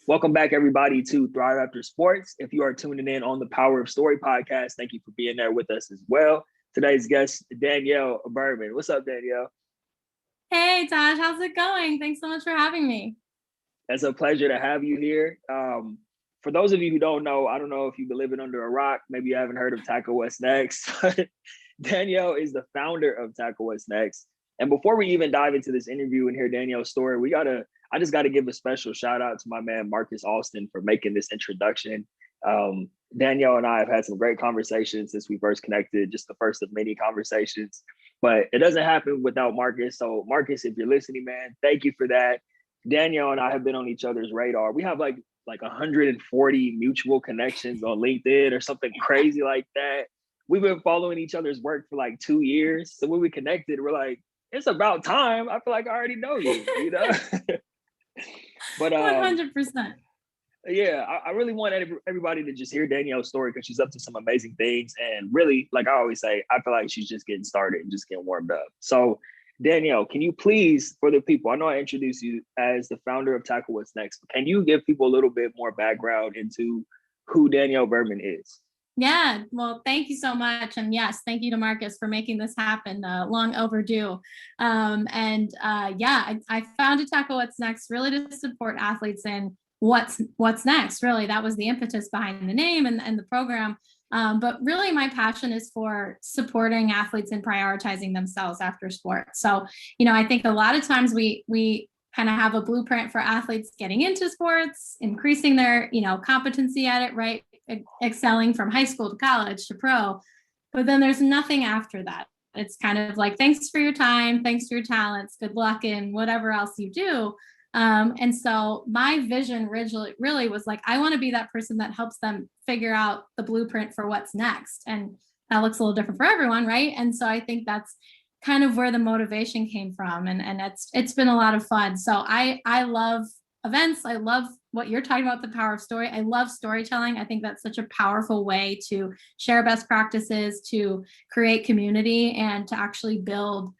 Welcome back, everybody, to Thrive After Sports. If you are tuning in on the Power of Story podcast, thank you for being there with us as well. Today's guest, Danielle Berman. What's up, Danielle? Hey, Taj, how's it going? Thanks so much for having me. It's a pleasure to have you here. For those of you who don't know, I don't know if you've been living under a rock. Maybe you haven't heard of Tackle What's Next. But Danielle is the founder of Tackle What's Next. And before we even dive into this interview and hear Danielle's story, I just got to give a special shout out to my man, Marcus Alston, for making this introduction. Danielle and I have had some great conversations since we first connected, just the first of many conversations, but it doesn't happen without Marcus. So Marcus, if you're listening, man, thank you for that. Danielle and I have been on each other's radar. We have like 140 mutual connections on LinkedIn or something crazy like that. We've been following each other's work for like 2 years. So when we connected, we're like, it's about time. I feel like I already know you know? But 100%. yeah, I really want everybody to just hear Danielle's story because she's up to some amazing things. And really, like I always say, I feel like she's just getting started and just getting warmed up. So Danielle, can you please, for the people, I know I introduced you as the founder of Tackle What's Next. Can you give people a little bit more background into who Danielle Berman is? Yeah, well, thank you so much. And yes, thank you to Marcus for making this happen, long overdue. I founded Tackle What's Next really to support athletes in what's next. Really, that was the impetus behind the name and the program. But really, my passion is for supporting athletes and prioritizing themselves after sport. So, I think a lot of times we kind of have a blueprint for athletes getting into sports, increasing their, competency at it, right? Excelling from high school to college to pro. But then there's nothing after that. It's kind of like, thanks for your time, thanks for your talents, good luck in whatever else you do. And so my vision really was like, I want to be that person that helps them figure out the blueprint for what's next. And that looks a little different for everyone, right? And so I think that's kind of where the motivation came from. And it's been a lot of fun. So I love events. I love what you're talking about, the power of story. I love storytelling. I think that's such a powerful way to share best practices, to create community, and to actually build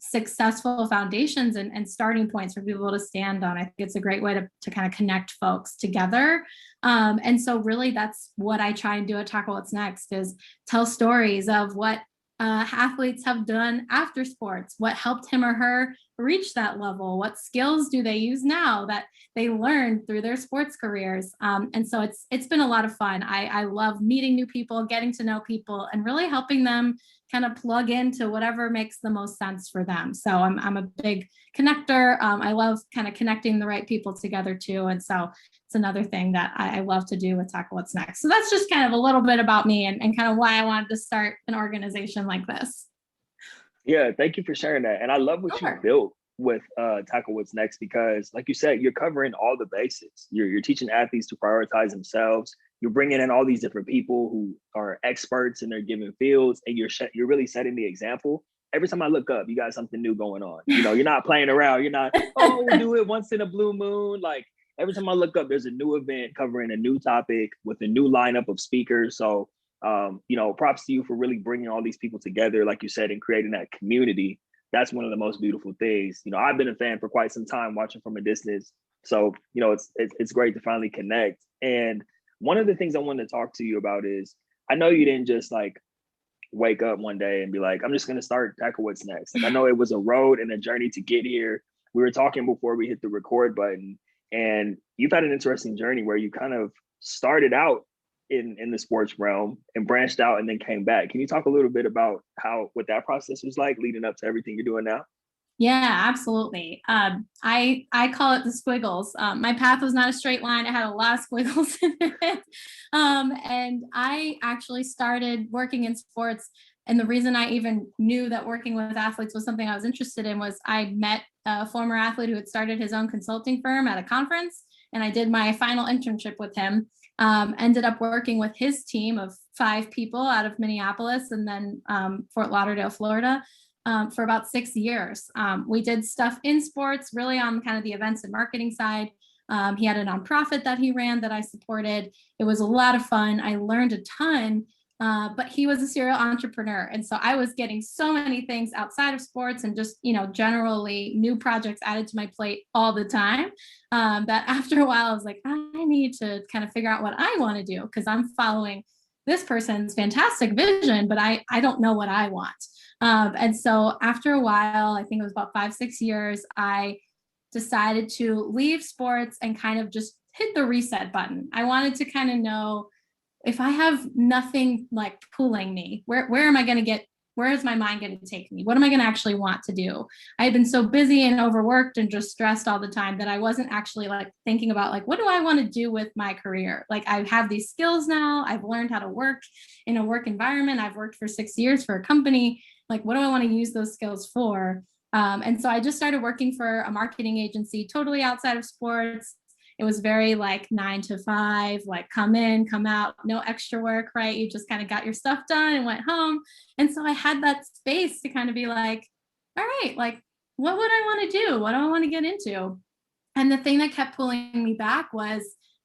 successful foundations and starting points for people to stand on. I think it's a great way to kind of connect folks together. And so really that's what I try and do at Tackle What's Next, is tell stories of what athletes have done after sports, what helped him or her reach that level, what skills do they use now that they learned through their sports careers. And so it's been a lot of fun. I love meeting new people, getting to know people, and really helping them kind of plug into whatever makes the most sense for them. So I'm a big connector. I love kind of connecting the right people together too. And so it's another thing that I love to do with Tackle What's Next. So that's just kind of a little bit about me and kind of why I wanted to start an organization like this. Yeah, thank you for sharing that. And I love what you built with Tackle What's Next, because like you said, you're covering all the bases. You're teaching athletes to prioritize themselves. You're bringing in all these different people who are experts in their given fields, and you're really setting the example. Every time I look up, you got something new going on. You're not playing around. You're not, we do it once in a blue moon. Like every time I look up, there's a new event covering a new topic with a new lineup of speakers. So props to you for really bringing all these people together, like you said, and creating that community. That's one of the most beautiful things. I've been a fan for quite some time, watching from a distance. So, it's great to finally connect. And one of the things I wanted to talk to you about is, I know you didn't just like wake up one day and be like, I'm just going to start Tackle What's Next. Like, I know it was a road and a journey to get here. We were talking before we hit the record button, and you've had an interesting journey where you kind of started out in the sports realm and branched out and then came back. Can you talk a little bit about what that process was like leading up to everything you're doing now? Yeah, absolutely. I call it the squiggles. My path was not a straight line. It had a lot of squiggles in it. And I actually started working in sports. And the reason I even knew that working with athletes was something I was interested in was I met a former athlete who had started his own consulting firm at a conference. And I did my final internship with him. Ended up working with his team of 5 people out of Minneapolis and then Fort Lauderdale, Florida, for about 6 years. We did stuff in sports, really on kind of the events and marketing side. He had a nonprofit that he ran that I supported. It was a lot of fun. I learned a ton. but he was a serial entrepreneur. And so I was getting so many things outside of sports and just, generally new projects added to my plate all the time, that after a while I was like, I need to kind of figure out what I want to do, because I'm following this person's fantastic vision, but I don't know what I want. And so after a while, I think it was about 5-6 years, I decided to leave sports and kind of just hit the reset button. I wanted to kind of know, if I have nothing like pulling me, where am I going to get, where is my mind going to take me? What am I going to actually want to do? I had been so busy and overworked and just stressed all the time that I wasn't actually like thinking about like, what do I want to do with my career? Like, I have these skills now. I've learned how to work in a work environment. I've worked for 6 years for a company. Like, what do I want to use those skills for? And so I just started working for a marketing agency, totally outside of sports. It was very like 9 to 5, like come in, come out, no extra work, right? You just kind of got your stuff done and went home. And so I had that space to kind of be like, all right, like, what would I want to do? What do I want to get into? And the thing that kept pulling me back was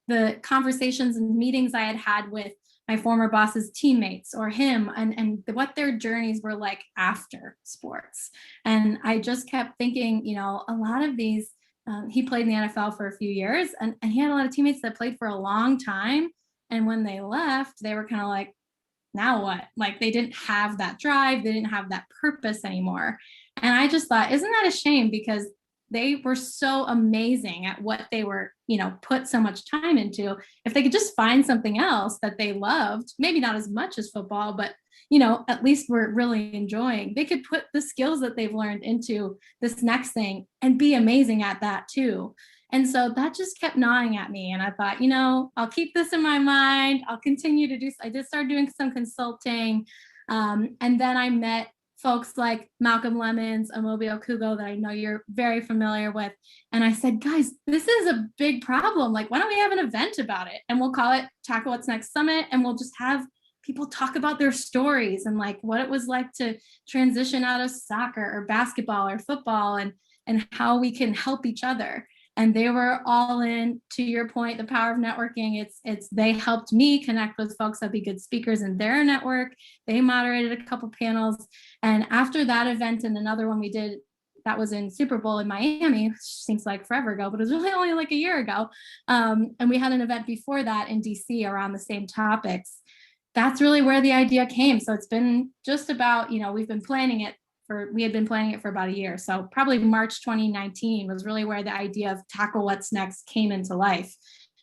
the conversations and meetings I had had with my former boss's teammates or him, and what their journeys were like after sports. And I just kept thinking, a lot of these, he played in the NFL for a few years, and he had a lot of teammates that played for a long time. And when they left, they were kind of like, now what? Like, they didn't have that drive, they didn't have that purpose anymore. And I just thought, isn't that a shame? Because they were so amazing at what they were, put so much time into. If they could just find something else that they loved, maybe not as much as football, but at least we're really enjoying, they could put the skills that they've learned into this next thing and be amazing at that too. And so that just kept gnawing at me. And I thought, I'll keep this in my mind. I'll continue to do, I did start doing some consulting. And then I met folks like Malcolm Lemons, Amobi Okugo, that I know you're very familiar with. And I said, guys, this is a big problem. Like, why don't we have an event about it? And we'll call it Tackle What's Next Summit. And we'll just have people talk about their stories and like what it was like to transition out of soccer or basketball or football, and how we can help each other. And they were all in. To your point, the power of networking, it's they helped me connect with folks that'd be good speakers in their network. They moderated a couple panels. And after that event and another one we did, that was in Super Bowl in Miami, which seems like forever ago, but it was really only like a year ago. And we had an event before that in DC around the same topics. That's really where the idea came. So it's been just about, we've been planning it we had been planning it for about a year. So probably March 2019 was really where the idea of Tackle What's Next came into life.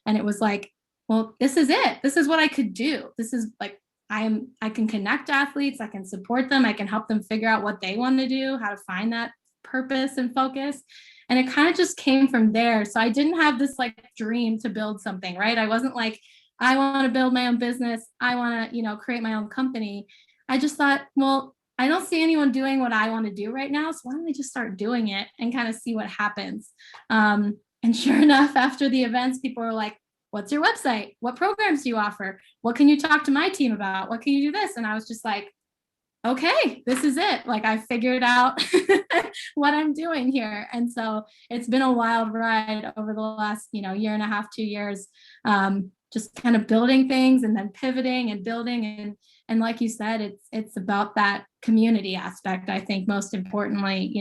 And it was like, well, this is it. This is what I could do. This is like, I can connect athletes. I can support them. I can help them figure out what they want to do, how to find that purpose and focus. And it kind of just came from there. So I didn't have this like dream to build something, right? I wasn't like, I want to build my own business. I want to, create my own company. I just thought, well, I don't see anyone doing what I want to do right now. So why don't we just start doing it and kind of see what happens? And sure enough, after the events, people were like, what's your website? What programs do you offer? What can you talk to my team about? What can you do this? And I was just like, okay, this is it. Like, I figured out what I'm doing here. And so it's been a wild ride over the last, year and a half, 2 years, just kind of building things and then pivoting and building. And like you said, it's about that community aspect. I think most importantly,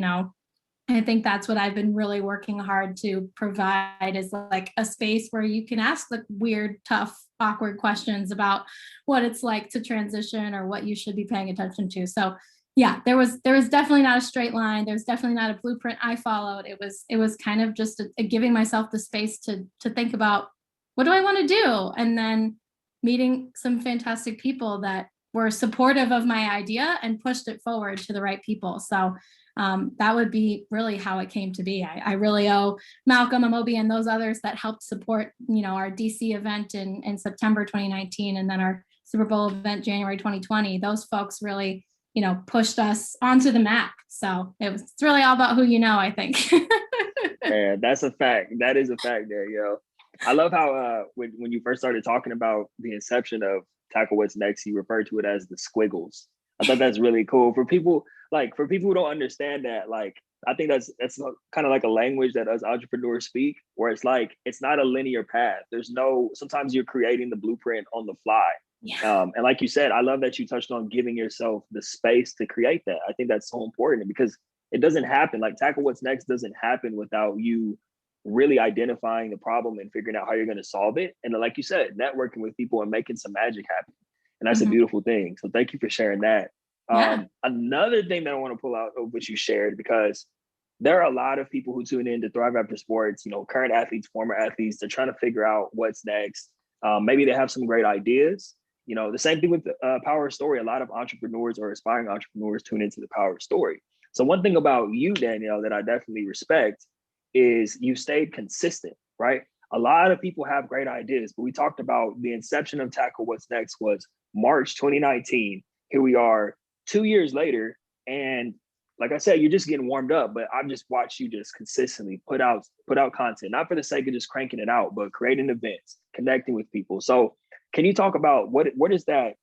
I think that's what I've been really working hard to provide, is like a space where you can ask the weird, tough, awkward questions about what it's like to transition or what you should be paying attention to. So yeah, there was definitely not a straight line. There's definitely not a blueprint I followed. It was kind of just a giving myself the space to think about, what do I want to do? And then meeting some fantastic people that were supportive of my idea and pushed it forward to the right people. So that would be really how it came to be. I really owe Malcolm, Amobi, and those others that helped support, our DC event in September 2019, and then our Super Bowl event January 2020. Those folks really, pushed us onto the map. So it's really all about who you know, I think. Yeah, that's a fact. That is a fact there, yo. I love how when you first started talking about the inception of Tackle What's Next, you referred to it as the squiggles. I thought that's really cool for people who don't understand that. Like, I think that's kind of like a language that us entrepreneurs speak, where it's like, it's not a linear path. Sometimes you're creating the blueprint on the fly. And like you said, I love that you touched on giving yourself the space to create that. I think that's so important because it doesn't happen. Like Tackle What's Next doesn't happen without you really identifying the problem and figuring out how you're going to solve it. And like you said, networking with people and making some magic happen. And that's a beautiful thing. So thank you for sharing that. Another thing that I want to pull out of what you shared, because there are a lot of people who tune in to Thrive After Sports, you know, current athletes, former athletes, they're trying to figure out what's next. Maybe they have some great ideas. You know, the same thing with the Power Story. A lot of entrepreneurs or aspiring entrepreneurs tune into the Power Story. So one thing about you, Danielle, that I definitely respect is you stayed consistent, right? A lot of people have great ideas, but we talked about the inception of Tackle What's Next was March 2019. Here we are 2 years later. And like I said, you're just getting warmed up, but I've just watched you just consistently put out content, not for the sake of just cranking it out, but creating events, connecting with people. So can you talk about where does that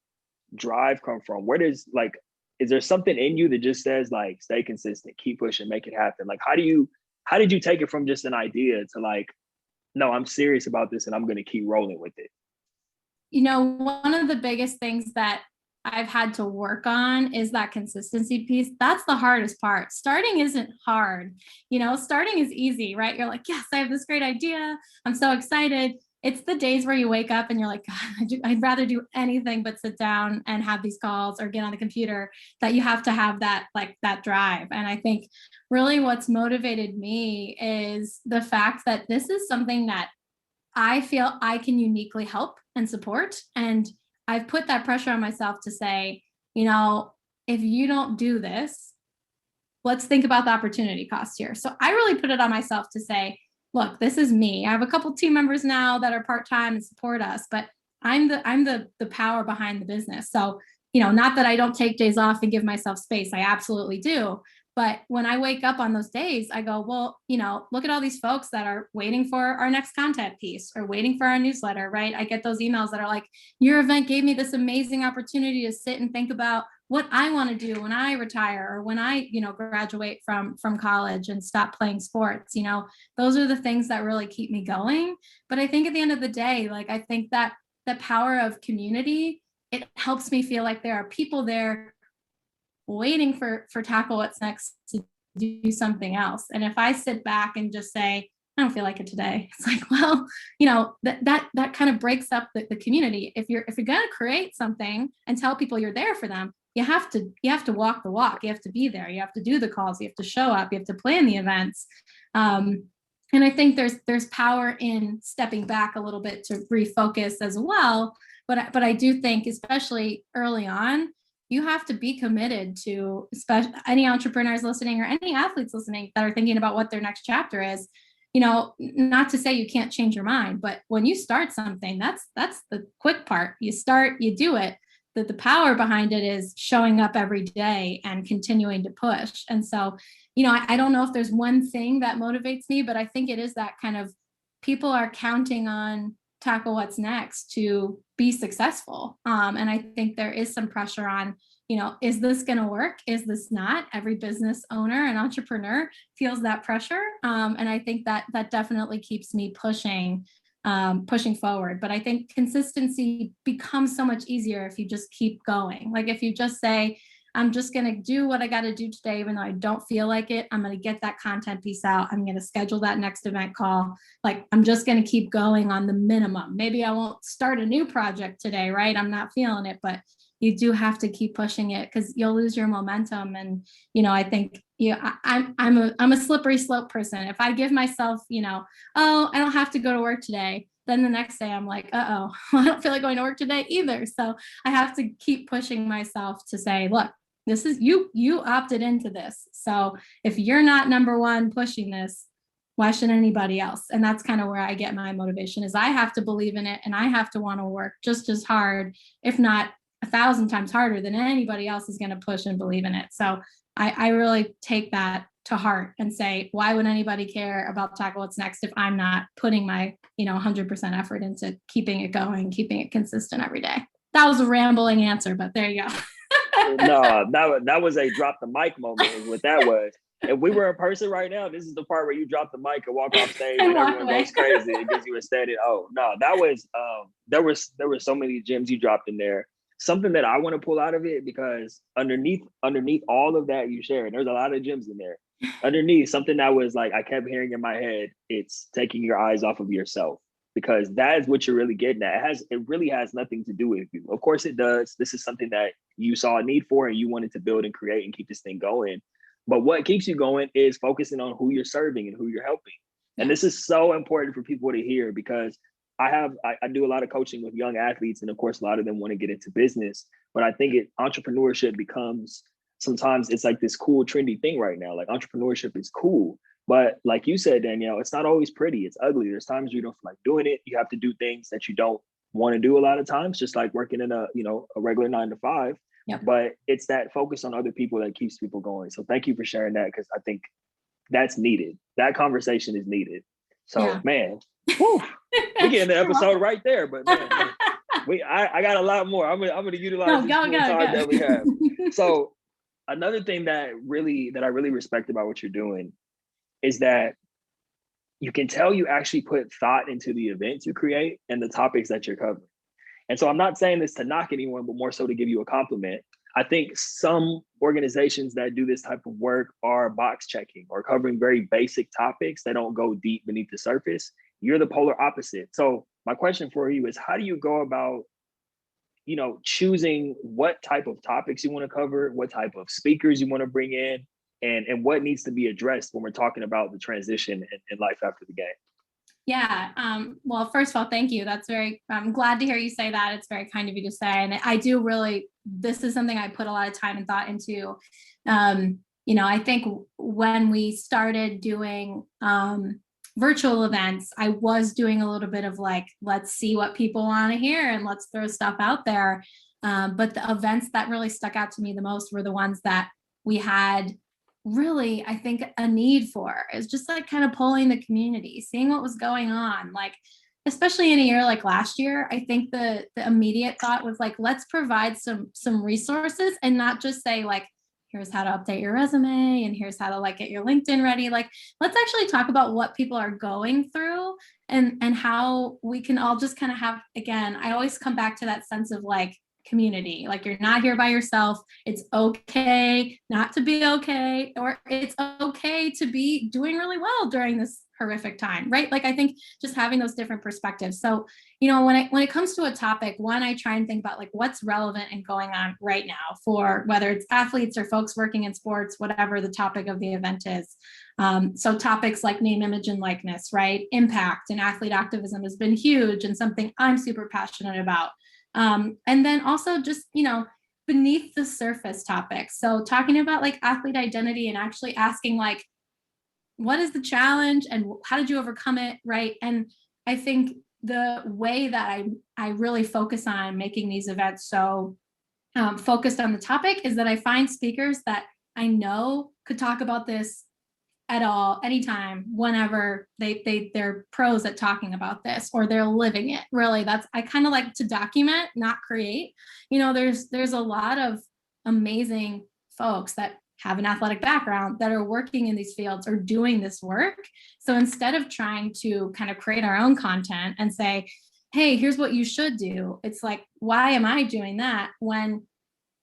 drive come from? Where does is there something in you that just says like, stay consistent, keep pushing, make it happen? Like, how did you take it from just an idea to like, no, I'm serious about this and I'm going to keep rolling with it? You know, one of the biggest things that I've had to work on is that consistency piece. That's the hardest part. Starting isn't hard. You know, starting is easy, right? You're like, yes, I have this great idea. I'm so excited. It's the days where you wake up and you're like, God, I'd rather do anything but sit down and have these calls or get on the computer, that you have to have that drive. And I think really what's motivated me is the fact that this is something that I feel I can uniquely help and support. And I've put that pressure on myself to say, you know, if you don't do this, let's think about the opportunity cost here. So I really put it on myself to say, look, this is me. I have a couple team members now that are part-time and support us, but I'm the power behind the business. So, you know, not that I don't take days off and give myself space. I absolutely do. But when I wake up on those days, I go, well, you know, look at all these folks that are waiting for our next content piece or waiting for our newsletter, right? I get those emails that are like, your event gave me this amazing opportunity to sit and think about what I want to do when I retire or when I, you know, graduate from college and stop playing sports. You know, those are the things that really keep me going. But I think at the end of the day, like, I think that the power of community, it helps me feel like there are people there waiting for Tackle What's Next to do something else. And if I sit back and just say, I don't feel like it today, it's like, well, you know, that kind of breaks up the community. If you're going to create something and tell people you're there for them, you have to walk the walk. You have to be there. You have to do the calls. You have to show up. You have to plan the events. And I think there's power in stepping back a little bit to refocus as well. But I do think, especially early on, you have to be committed to, especially any entrepreneurs listening or any athletes listening that are thinking about what their next chapter is. You know, not to say you can't change your mind, but when you start something, that's the quick part. You start, you do it. That the power behind it is showing up every day and continuing to push. And so, you know, I don't know if there's one thing that motivates me, but I think it is that kind of people are counting on Tackle What's Next to be successful. And I think there is some pressure on, you know, is this going to work? Is this not? Every business owner and entrepreneur feels that pressure. And I think that definitely keeps me pushing forward. But I think consistency becomes so much easier if you just keep going. Like if you just say, I'm just going to do what I got to do today, even though I don't feel like it. I'm going to get that content piece out. I'm going to schedule that next event call. Like, I'm just going to keep going on the minimum. Maybe I won't start a new project today, right? I'm not feeling it, but you do have to keep pushing it because you'll lose your momentum. And, you know, I think, I'm a slippery slope person. If I give myself, you know, oh, I don't have to go to work today, then the next day I'm like, I don't feel like going to work today either. So I have to keep pushing myself to say, look, this is you opted into this. So if you're not number one pushing this, why should anybody else? And that's kind of where I get my motivation is I have to believe in it and I have to want to work just as hard, if not 1,000 times harder than anybody else is going to push and believe in it. So I really take that to heart and say, why would anybody care about Tackle What's Next if I'm not putting my, 100% effort into keeping it going, keeping it consistent every day? That was a rambling answer, but there you go. No, that was a drop the mic moment is what that was. If we were in person right now, this is the part where you drop the mic and walk off stage And and walk everyone away. goes crazy. It gives you a steady. Oh no, that was there were so many gems you dropped in there. Something that I want to pull out of it, because underneath all of that you shared, there's a lot of gems in there. Underneath, something that was like I kept hearing in my head, it's taking your eyes off of yourself, because that is what you're really getting at. It really has nothing to do with you. Of course it does. This is something that you saw a need for and you wanted to build and create and keep this thing going. But what keeps you going is focusing on who you're serving and who you're helping. And this is so important for people to hear, because I do a lot of coaching with young athletes, and of course a lot of them want to get into business. But I think entrepreneurship becomes, sometimes it's like this cool trendy thing right now. Like entrepreneurship is cool, but like you said, Danielle, it's not always pretty. It's ugly. There's times you don't feel like doing it. You have to do things that you don't want to do a lot of times, just like working in a regular 9 to 5. Yep. But it's that focus on other people that keeps people going. So thank you for sharing that, because I think that's needed. That conversation is needed. So man, whew, we get in the episode right there. But man, I got a lot more. I'm gonna utilize this time that we have. So another thing that I really respect about what you're doing is that you can tell you actually put thought into the events you create and the topics that you're covering. And so I'm not saying this to knock anyone, but more so to give you a compliment. I think some organizations that do this type of work are box checking or covering very basic topics that don't go deep beneath the surface. You're the polar opposite. So my question for you is, how do you go about, choosing what type of topics you want to cover, what type of speakers you want to bring in, and what needs to be addressed when we're talking about the transition in life after the game? Yeah. Well, first of all, thank you. I'm glad to hear you say that. It's very kind of you to say. And I do really, this is something I put a lot of time and thought into. I think when we started doing virtual events, I was doing a little bit of like, let's see what people want to hear and let's throw stuff out there. But the events that really stuck out to me the most were the ones that we had really, I think, a need for. Is just like kind of polling the community, seeing what was going on. Like, especially in a year like last year, I think the immediate thought was like, let's provide some resources and not just say like, here's how to update your resume and here's how to like get your LinkedIn ready. Like, let's actually talk about what people are going through and how we can all just kind of have, again, I always come back to that sense of like community. Like, you're not here by yourself. It's okay not to be okay, or it's okay to be doing really well during this horrific time, right? Like, I think just having those different perspectives. So, when it comes to a topic, one, I try and think about like what's relevant and going on right now for whether it's athletes or folks working in sports, whatever the topic of the event is. So topics like name, image, and likeness, right? Impact and athlete activism has been huge and something I'm super passionate about. And then also just, beneath the surface topics. So talking about like athlete identity and actually asking like, what is the challenge and how did you overcome it, right? And I think the way that I really focus on making these events so focused on the topic is that I find speakers that I know could talk about this at all, anytime, whenever they're pros at talking about this or they're living it. Really, I kind of like to document, not create. There's a lot of amazing folks that have an athletic background that are working in these fields or doing this work. So instead of trying to kind of create our own content and say, hey, here's what you should do, it's like, why am I doing that when,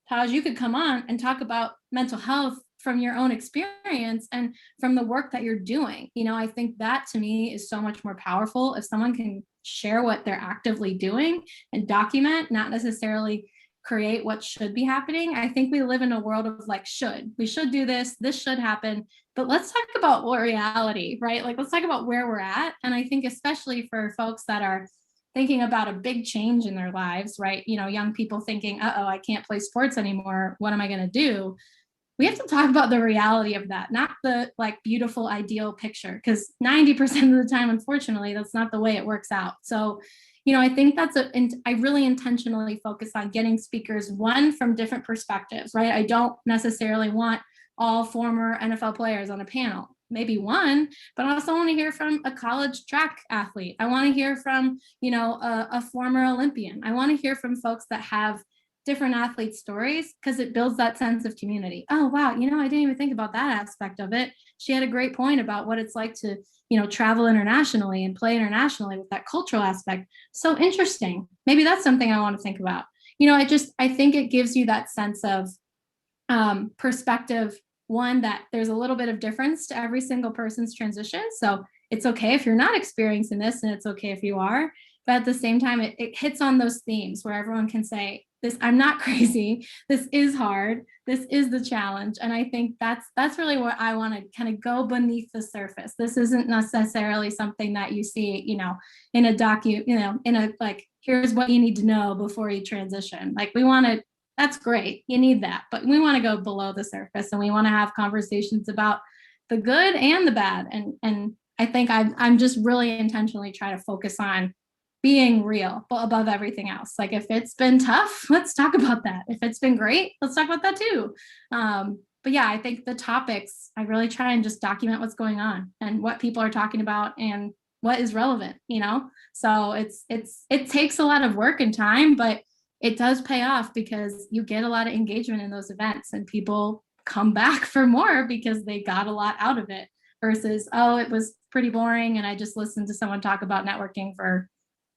Taj, you could come on and talk about mental health from your own experience and from the work that you're doing. I think that to me is so much more powerful if someone can share what they're actively doing and document, not necessarily create what should be happening. I think we live in a world of like, we should do this should happen, but let's talk about what reality, right? Like, let's talk about where we're at. And I think especially for folks that are thinking about a big change in their lives, right? Young people thinking, I can't play sports anymore. What am I going to do? We have to talk about the reality of that, not the like beautiful ideal picture, because 90% of the time, unfortunately, that's not the way it works out. So, I think I really intentionally focus on getting speakers, one, from different perspectives, right? I don't necessarily want all former NFL players on a panel, maybe one, but I also want to hear from a college track athlete. I want to hear from, a former Olympian. I want to hear from folks that have different athlete stories because it builds that sense of community. Oh, wow. You know, I didn't even think about that aspect of it. She had a great point about what it's like to, you know, travel internationally and play internationally with that cultural aspect. So interesting. Maybe that's something I want to think about. You know, I think it gives you that sense of perspective. One, that there's a little bit of difference to every single person's transition. So it's okay if you're not experiencing this, and it's okay if you are. But at the same time, it hits on those themes where everyone can say, this, I'm not crazy. This is hard. This is the challenge. And I think that's really what I want to kind of go beneath the surface. This isn't necessarily something that you see, you know, in a you know, in a, like, here's what you need to know before you transition. Like, we want to, that's great. You need that. But we want to go below the surface, and we want to have conversations about the good and the bad. And I think I'm just really intentionally trying to focus on being real, but above everything else. Like, if it's been tough, let's talk about that. If it's been great, let's talk about that too. But yeah, I think the topics, I really try and just document what's going on and what people are talking about and what is relevant, you know? So it takes a lot of work and time, but it does pay off because you get a lot of engagement in those events, and people come back for more because they got a lot out of it versus, oh, it was pretty boring and I just listened to someone talk about networking for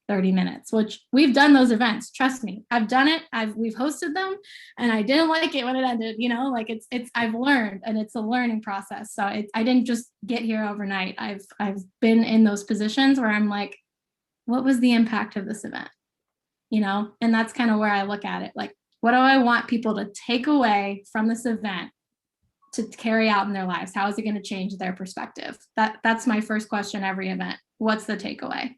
30 minutes, which we've done those events. Trust me, I've done it. We've hosted them, and I didn't like it when it ended, you know, like I've learned, and it's a learning process. So I didn't just get here overnight. I've been in those positions where I'm like, what was the impact of this event? You know, and that's kind of where I look at it. Like, what do I want people to take away from this event to carry out in their lives? How is it going to change their perspective? That's my first question every event. What's the takeaway?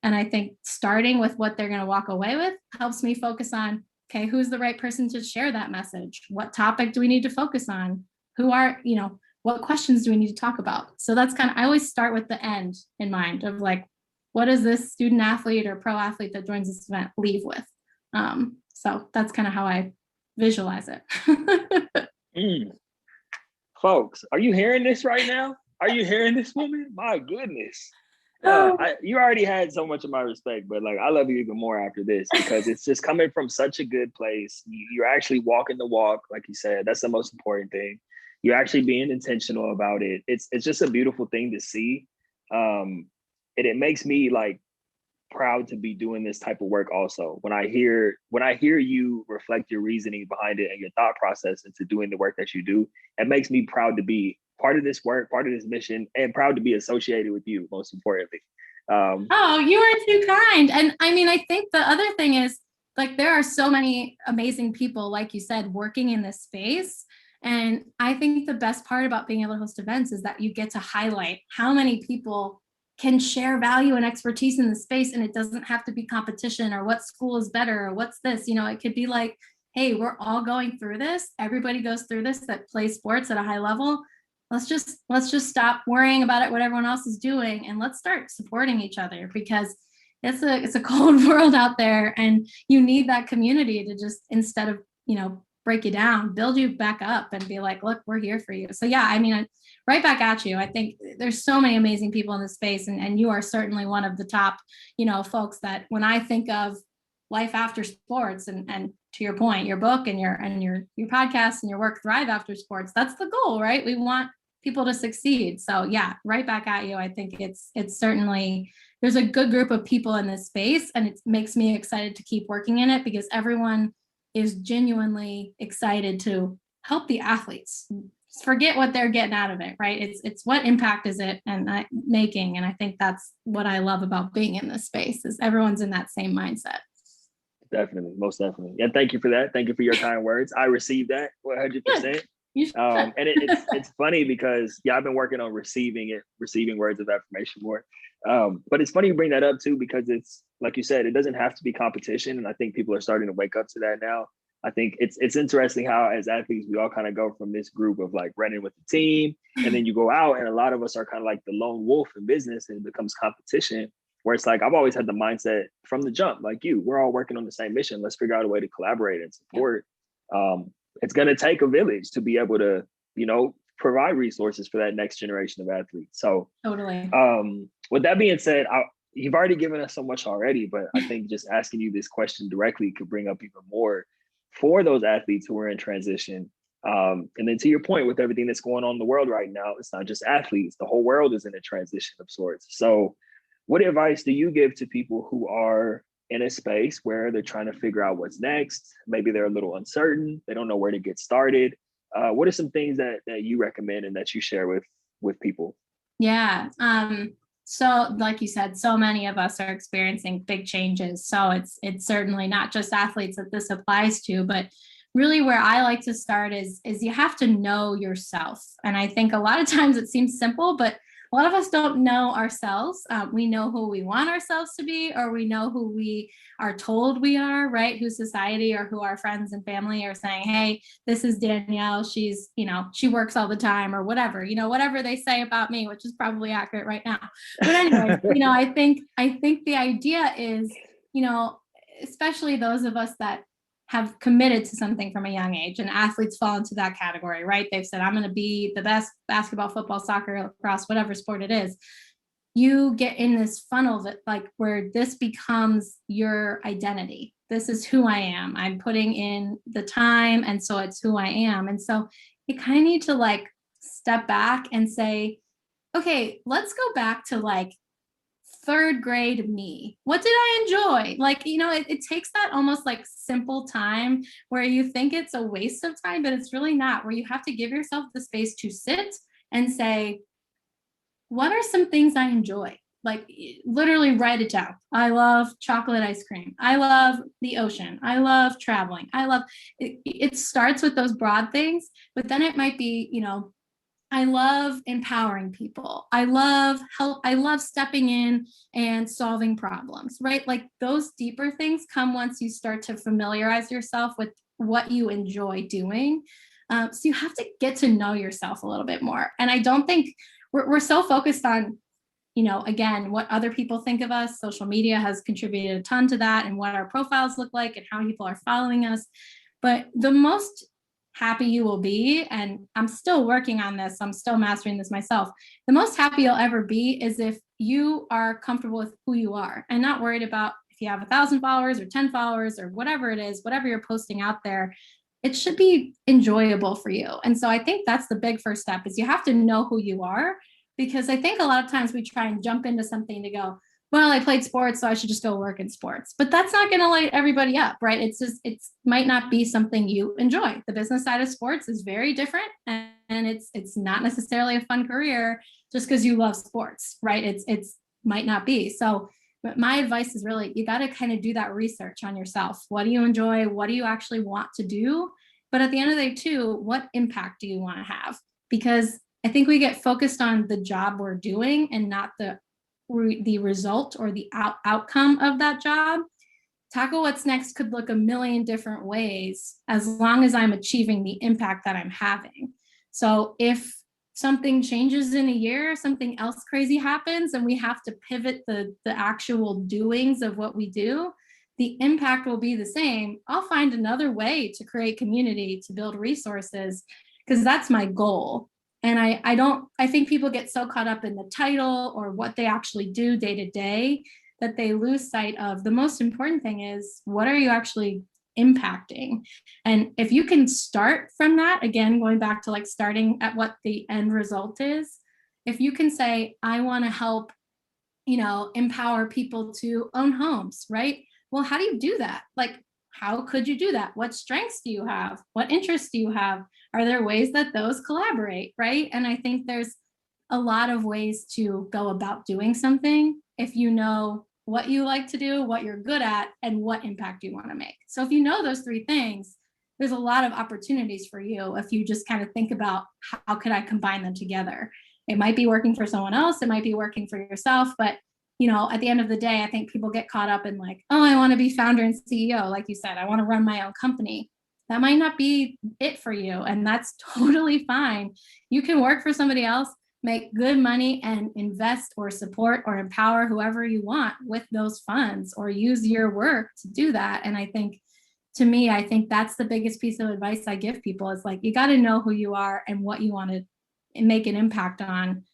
And I think starting with what they're going to walk away with helps me focus on, okay, who's the right person to share that message? What topic do we need to focus on? Who are, you know, what questions do we need to talk about? So that's kind of, I always start with the end in mind of like, what does this student athlete or pro athlete that joins this event leave with? So that's kind of how I visualize it. Folks, are you hearing this right now? Are you hearing this, woman? My goodness. You already had so much of my respect, but like, I love you even more after this because it's just coming from such a good place. You're actually walking the walk, like you said. That's the most important thing. You're actually being intentional about it. It's just a beautiful thing to see. And it makes me like proud to be doing this type of work also. When I hear you reflect your reasoning behind it and your thought process into doing the work that you do, it makes me proud to be part of this work, part of this mission, and proud to be associated with you, most importantly. Oh, you are too kind. And I mean, I think the other thing is, like, there are so many amazing people, like you said, working in this space. And I think the best part about being able to host events is that you get to highlight how many people can share value and expertise in the space. And it doesn't have to be competition or what school is better or what's this, you know, it could be like, hey, we're all going through this. Everybody goes through this that plays sports at a high level. Let's just stop worrying about it, what everyone else is doing, and let's start supporting each other, because it's a cold world out there, and you need that community to just, instead of, you know, break you down, build you back up and be like, look, we're here for you. So yeah, I mean, right back at you. I think there's so many amazing people in this space, and you are certainly one of the top, you know, folks that when I think of life after sports, and to your point, your book and your podcast and your work, Thrive After Sports, that's the goal, right? We want people to succeed. So yeah, right back at you. I think it's certainly, there's a good group of people in this space, and it makes me excited to keep working in it because everyone is genuinely excited to help the athletes forget what they're getting out of it, right? It's what impact is it and making. And I think that's what I love about being in this space, is everyone's in that same mindset. Definitely, most definitely. Yeah, thank you for that. Thank you for your kind words. I received that 100%. And it's funny because I've been working on receiving words of affirmation more. But it's funny you bring that up too, because it's like you said, it doesn't have to be competition, and I think people are starting to wake up to that now. I think it's interesting how as athletes we all kind of go from this group of like running with the team, and then you go out, and a lot of us are kind of like the lone wolf in business, and it becomes competition. Where it's like, I've always had the mindset from the jump, like we're all working on the same mission. Let's figure out a way to collaborate and support. It's going to take a village to be able to, you know, provide resources for that next generation of athletes. So totally. With that being said, you've already given us so much already, but I think just asking you this question directly could bring up even more. for those athletes who are in transition. And then to your point, with everything that's going on in the world right now, it's not just athletes, the whole world is in a transition of sorts. So what advice do you give to people who are in a space where they're trying to figure out what's next? Maybe they're a little uncertain, they don't know where to get started. What are some things that you recommend and that you share with people? Yeah. So like you said, so many of us are experiencing big changes. So it's certainly not just athletes that this applies to, but really where I like to start is you have to know yourself. And I think a lot of times it seems simple, but a lot of us don't know ourselves. We know who we want ourselves to be, or we know who we are told we are, right? Who society or who our friends and family are saying, hey, this is Danielle. She's, she works all the time, or whatever, whatever they say about me, which is probably accurate right now. But anyway, I think the idea is, especially those of us that have committed to something from a young age, and athletes fall into that category, right? They've said, I'm going to be the best basketball, football, soccer, lacrosse, whatever sport it is. You get in this funnel that where this becomes your identity. This is who I am. I'm putting in the time. And so it's who I am. And so you kind of need to step back and say, okay, let's go back to third grade me. What did I enjoy? It takes that almost simple time where you think it's a waste of time, but it's really not, where you have to give yourself the space to sit and say, what are some things I enjoy? Literally write it down. I love chocolate ice cream. I love the ocean. I love traveling. I love it. It starts with those broad things, but then it might be, I love empowering people. I love help. I love stepping in and solving problems, right? Those deeper things come once you start to familiarize yourself with what you enjoy doing. So you have to get to know yourself a little bit more. And I don't think we're so focused on, again, what other people think of us. Social media has contributed a ton to that, and what our profiles look like and how people are following us. But the most happy you will be, and I'm still working on this, I'm still mastering this myself, the most happy you'll ever be is if you are comfortable with who you are and not worried about if you have 1,000 followers or 10 followers or whatever it is, whatever you're posting out there. It should be enjoyable for you. And so I think that's the big first step, is you have to know who you are, because I think a lot of times we try and jump into something to go, well, I played sports, so I should just go work in sports. But that's not going to light everybody up, right? It might not be something you enjoy. The business side of sports is very different, and it's not necessarily a fun career just because you love sports, right? It's might not be. So my advice is really, you got to kind of do that research on yourself. What do you enjoy? What do you actually want to do? But at the end of the day, too, what impact do you want to have? Because I think we get focused on the job we're doing and not the result or the outcome of that job. Tackle What's Next could look a million different ways as long as I'm achieving the impact that I'm having. So if something changes in a year, something else crazy happens, and we have to pivot the actual doings of what we do, the impact will be the same. I'll find another way to create community, to build resources, because that's my goal. And I think people get so caught up in the title or what they actually do day to day that they lose sight of the most important thing is, what are you actually impacting? And if you can start from that, again, going back to starting at what the end result is, if you can say, I want to help, empower people to own homes, right? Well, how do you do that? How could you do that? What strengths do you have? What interests do you have? Are there ways that those collaborate, right? And I think there's a lot of ways to go about doing something if you know what you like to do, what you're good at, and what impact you want to make. So if you know those three things, there's a lot of opportunities for you if you just kind of think about, how could I combine them together? It might be working for someone else, it might be working for yourself, but at the end of the day, I think people get caught up in oh, I want to be founder and CEO. Like you said, I want to run my own company. That might not be it for you. And that's totally fine. You can work for somebody else, make good money, and invest or support or empower whoever you want with those funds, or use your work to do that. And I think, to me, I think that's the biggest piece of advice I give people is you got to know who you are and what you want to make an impact on,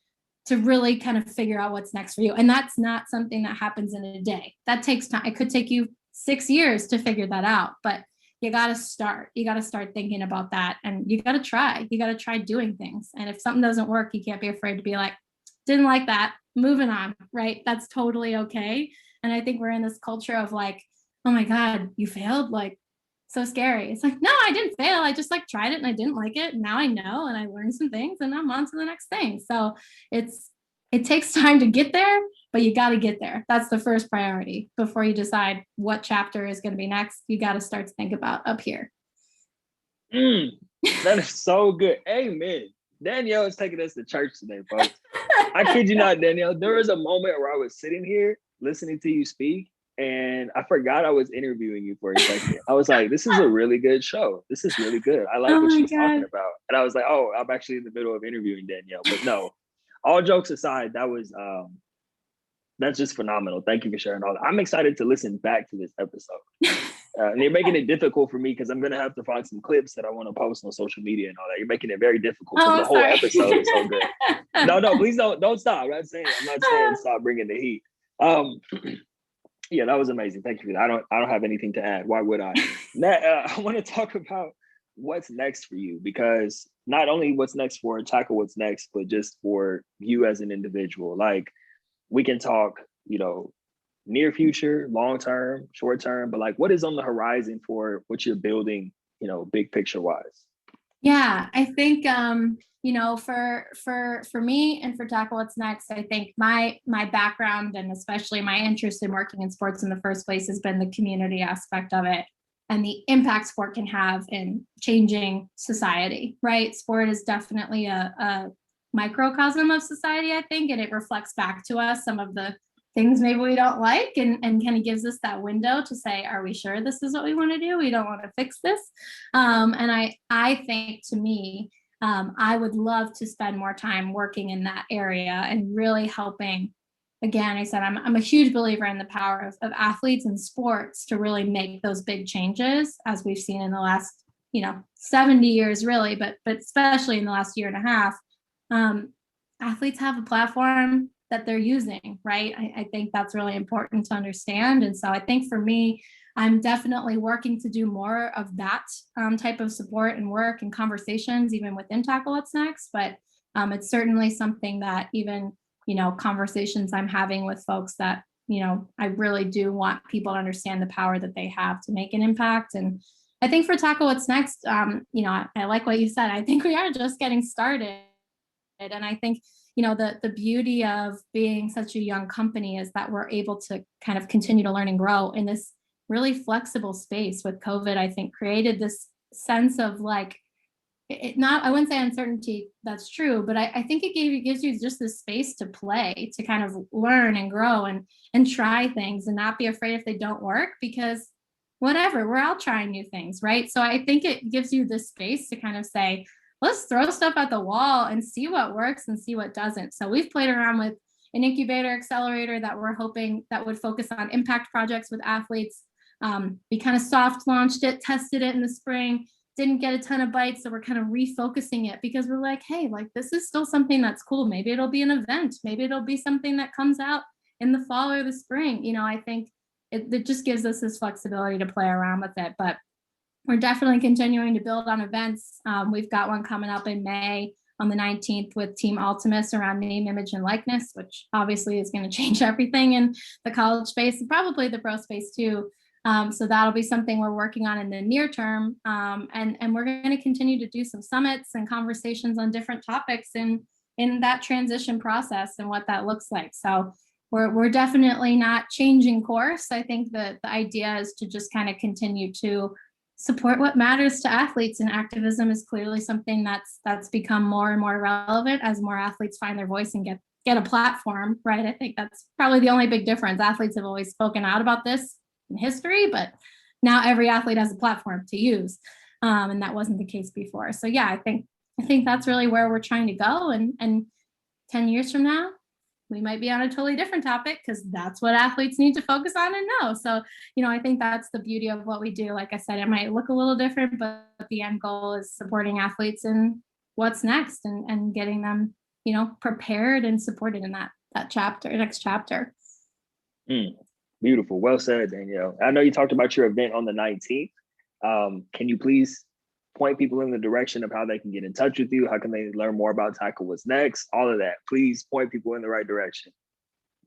to really kind of figure out what's next for you. And that's not something that happens in a day. That takes time. It could take you 6 years to figure that out. But you got to start. You got to start thinking about that, and you got to try. You got to try doing things. And if something doesn't work, you can't be afraid to be like, didn't like that, moving on, right? That's totally okay. And I think we're in this culture of like, oh my God, you failed? Like, so scary. It's like, no, I didn't fail. I just like tried it and I didn't like it. And now I know, and I learned some things, and I'm on to the next thing. So it takes time to get there, but you got to get there. That's the first priority before you decide what chapter is going to be next. You got to start to think about up here. That is so good. Amen. Danielle is taking us to church today, folks. I kid you not, Danielle. There was a moment where I was sitting here listening to you speak, and I forgot I was interviewing you for a second. I was like, this is a really good show. This is really good. I like what she's talking about. And I was like, oh, I'm actually in the middle of interviewing Danielle. But no, all jokes aside, that's just phenomenal. Thank you for sharing all that. I'm excited to listen back to this episode. And you're making it difficult for me because I'm going to have to find some clips that I want to post on social media and all that. You're making it very difficult because the whole episode is so good. No, please don't stop. I'm not saying stop bringing the heat. Yeah, that was amazing. Thank you for that. I don't have anything to add. Why would I? I want to talk about what's next for you, because not only what's next for Tackle What's Next, but just for you as an individual. Like, we can talk, near future, long term, short term, but like, what is on the horizon for what you're building, big picture wise? Yeah, I think for me and for Tackle What's Next, I think my background, and especially my interest in working in sports in the first place, has been the community aspect of it and the impact sport can have in changing society, right? Sport is definitely a microcosm of society, I think, and it reflects back to us some of the things maybe we don't like, and kind of gives us that window to say, are we sure this is what we want to do? We don't want to fix this. And I think, to me, I would love to spend more time working in that area and really helping. Again, I said, I'm a huge believer in the power of athletes and sports to really make those big changes, as we've seen in the last, 70 years, really, but especially in the last year and a half. Athletes have a platform that they're using, right? I think that's really important to understand. And so I think for me, I'm definitely working to do more of that type of support and work and conversations, even within Tackle What's Next. But it's certainly something that even, conversations I'm having with folks that, I really do want people to understand the power that they have to make an impact. And I think for Tackle What's Next, I like what you said. I think we are just getting started. And I think, the beauty of being such a young company is that we're able to kind of continue to learn and grow in this really flexible space. With COVID, I think created this sense of like, I wouldn't say uncertainty, that's true, but I think it gives you just this space to play, to kind of learn and grow and try things and not be afraid if they don't work, because whatever, we're all trying new things, right? So I think it gives you this space to kind of say, let's throw stuff at the wall and see what works and see what doesn't. So we've played around with an Incubator Accelerator that we're hoping that would focus on impact projects with athletes. We kind of soft launched it, tested it in the spring, didn't get a ton of bites. So we're kind of refocusing it because we're like, hey, like, this is still something that's cool. Maybe it'll be an event. Maybe it'll be something that comes out in the fall or the spring. I think it just gives us this flexibility to play around with it. But we're definitely continuing to build on events. We've got one coming up in May on the 19th with Team Ultimus around name, image, and likeness, which obviously is going to change everything in the college space and probably the pro space too. So that'll be something we're working on in the near term. And we're going to continue to do some summits and conversations on different topics in that transition process and what that looks like. So we're definitely not changing course. I think that the idea is to just kind of continue to support what matters to athletes, and activism is clearly something that's become more and more relevant as more athletes find their voice and get a platform, right? I think that's probably the only big difference. Athletes have always spoken out about this in history, but now every athlete has a platform to use, and that wasn't the case before. So yeah, I think that's really where we're trying to go, and 10 years from now, we might be on a totally different topic because that's what athletes need to focus on and know. So, I think that's the beauty of what we do. Like I said, it might look a little different, but the end goal is supporting athletes in what's next and getting them, prepared and supported in that next chapter. Beautiful. Well said, Danielle. I know you talked about your event on the 19th. Can you please point people in the direction of how they can get in touch with you? How can they learn more about Tackle What's Next? All of that. Please point people in the right direction.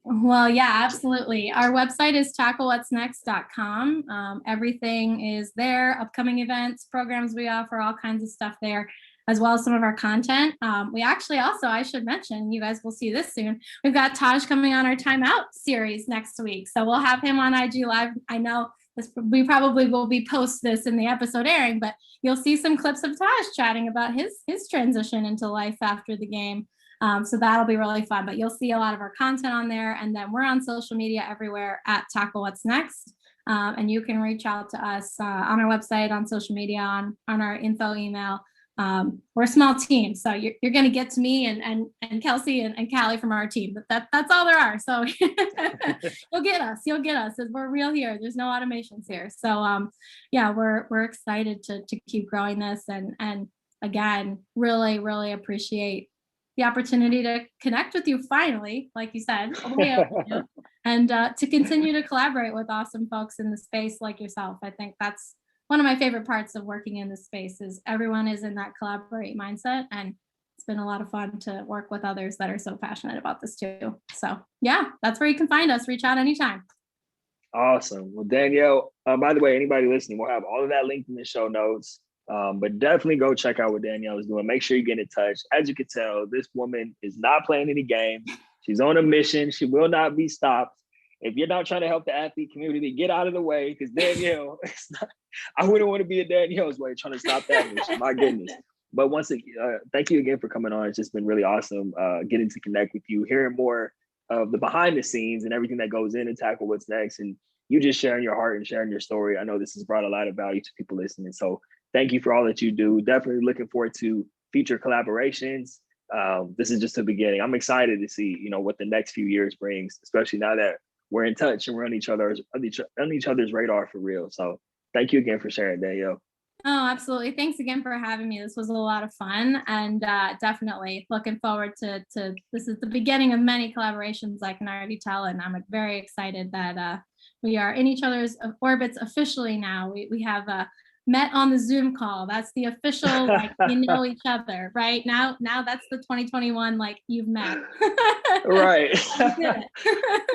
Well, yeah, absolutely. Our website is tacklewhatsnext.com. Everything is there, upcoming events, programs we offer, all kinds of stuff there, as well as some of our content. We actually also, I should mention, you guys will see this soon, we've got Taj coming on our Time Out series next week. So we'll have him on IG Live. I know we probably will be post this in the episode airing, but you'll see some clips of Taj chatting about his transition into life after the game. So that'll be really fun, but you'll see a lot of our content on there. And then we're on social media everywhere at Tackle What's Next. And you can reach out to us on our website, on social media, on our info email. We're a small team, so you're going to get to me and Kelsey and Callie from our team, but that's all there are. So you'll get us. We're real here. There's no automations here. So yeah, we're excited to keep growing this, and again, really, really appreciate the opportunity to connect with you finally, like you said, and to continue to collaborate with awesome folks in the space like yourself. I think that's one of my favorite parts of working in this space is everyone is in that collaborate mindset. And it's been a lot of fun to work with others that are so passionate about this too. So yeah, that's where you can find us. Reach out anytime. Awesome. Well, Danielle, by the way, anybody listening, we'll have all of that linked in the show notes. But definitely go check out what Danielle is doing. Make sure you get in touch. As you can tell, this woman is not playing any games. She's on a mission. She will not be stopped. If you're not trying to help the athlete community, get out of the way, because Danielle, I wouldn't want to be in Danielle's way trying to stop that mission. My goodness. But once again, thank you again for coming on. It's just been really awesome getting to connect with you, hearing more of the behind the scenes and everything that goes in and Tackle What's Next. And you just sharing your heart and sharing your story. I know this has brought a lot of value to people listening. So thank you for all that you do. Definitely looking forward to future collaborations. This is just the beginning. I'm excited to see, what the next few years brings, especially now that we're in touch and we're on each other's radar for real. So thank you again for sharing, Danielle. Oh, absolutely. Thanks again for having me. This was a lot of fun, and definitely looking forward to this is the beginning of many collaborations, I can already tell, and I'm very excited that we are in each other's orbits officially now. We have met on the Zoom call. That's the official, each other, right? Now that's the 2021, you've met. Right.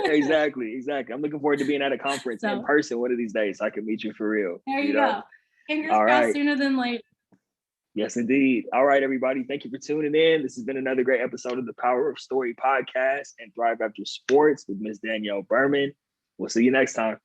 Exactly. I'm looking forward to being at a conference in person one of these days so I can meet you for real. There you go. Fingers crossed sooner than later. Yes, indeed. All right, everybody. Thank you for tuning in. This has been another great episode of the Power of Story podcast and Thrive After Sports with Miss Danielle Berman. We'll see you next time.